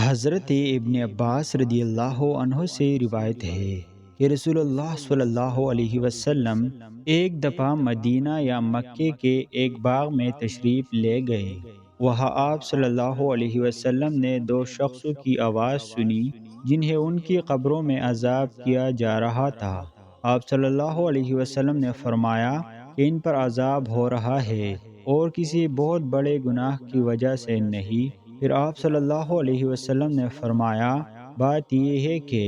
حضرت ابن عباس رضی اللہ عنہ سے روایت ہے کہ رسول اللہ صلی اللہ علیہ وسلم ایک دفعہ مدینہ یا مکے کے ایک باغ میں تشریف لے گئے۔ وہاں آپ صلی اللہ علیہ وسلم نے دو شخصوں کی آواز سنی جنہیں ان کی قبروں میں عذاب کیا جا رہا تھا۔ آپ صلی اللہ علیہ وسلم نے فرمایا کہ ان پر عذاب ہو رہا ہے اور کسی بہت بڑے گناہ کی وجہ سے نہیں۔ پھر آپ صلی اللہ علیہ وسلم نے فرمایا، بات یہ ہے کہ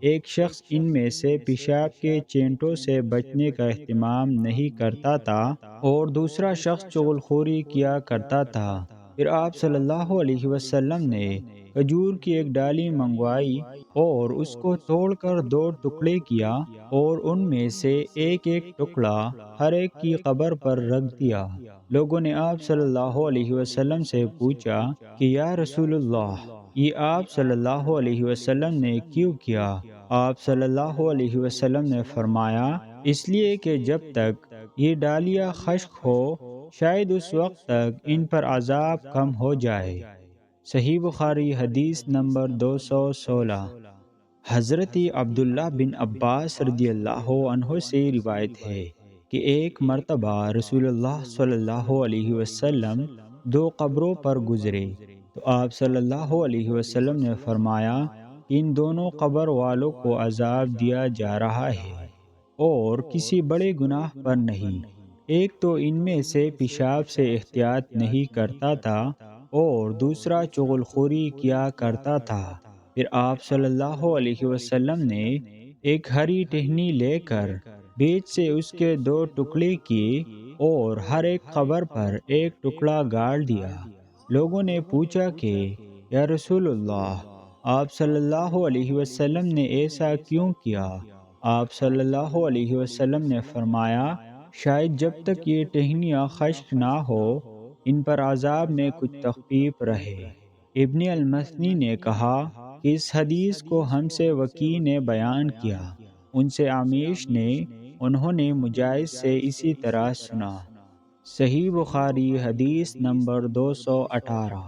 ایک شخص ان میں سے پیشاب کے چینٹوں سے بچنے کا اہتمام نہیں کرتا تھا اور دوسرا شخص چغل خوری کیا کرتا تھا۔ پھر آپ صلی اللہ علیہ وسلم نے کھجور کی ایک ڈالی منگوائی اور اس کو توڑ کر دو ٹکڑے کیا اور ان میں سے ایک ایک ٹکڑا ہر ایک کی قبر پر رکھ دیا۔ لوگوں نے آپ صلی اللہ علیہ وسلم سے پوچھا کہ یا رسول اللہ، یہ آپ صلی اللہ علیہ وسلم نے کیوں کیا؟ آپ صلی اللہ علیہ وسلم نے فرمایا، اس لیے کہ جب تک یہ ڈالیاں خشک ہو شاید اس وقت تک ان پر عذاب کم ہو جائے۔ صحیح بخاری حدیث نمبر 216۔ حضرت عبداللہ بن عباس رضی اللہ عنہ سے روایت ہے کہ ایک مرتبہ رسول اللہ صلی اللہ علیہ وسلم دو قبروں پر گزرے تو آپ صلی اللہ علیہ وسلم نے فرمایا کہ ان دونوں قبر والوں کو عذاب دیا جا رہا ہے اور کسی بڑے گناہ پر نہیں۔ ایک تو ان میں سے پیشاب سے احتیاط نہیں کرتا تھا اور دوسرا چغل خوری کیا کرتا تھا۔ پھر آپ صلی اللہ علیہ وسلم نے ایک ہری ٹہنی لے کر بیچ سے اس کے دو ٹکڑے کیے اور ہر ایک قبر پر ایک ٹکڑا گاڑ دیا۔ لوگوں نے پوچھا کہ یا رسول اللہ، آپ صلی اللہ علیہ وسلم نے ایسا کیوں کیا؟ آپ صلی اللہ علیہ وسلم نے فرمایا، شاید جب تک یہ ٹہنیاں خشک نہ ہو ان پر عذاب میں کچھ تخفیف رہے۔ ابن المثنی نے کہا کہ اس حدیث کو ہم سے وکیع نے بیان کیا، ان سے عمیش نے، انہوں نے مجاہد سے اسی طرح سنا۔ صحیح بخاری حدیث نمبر 218۔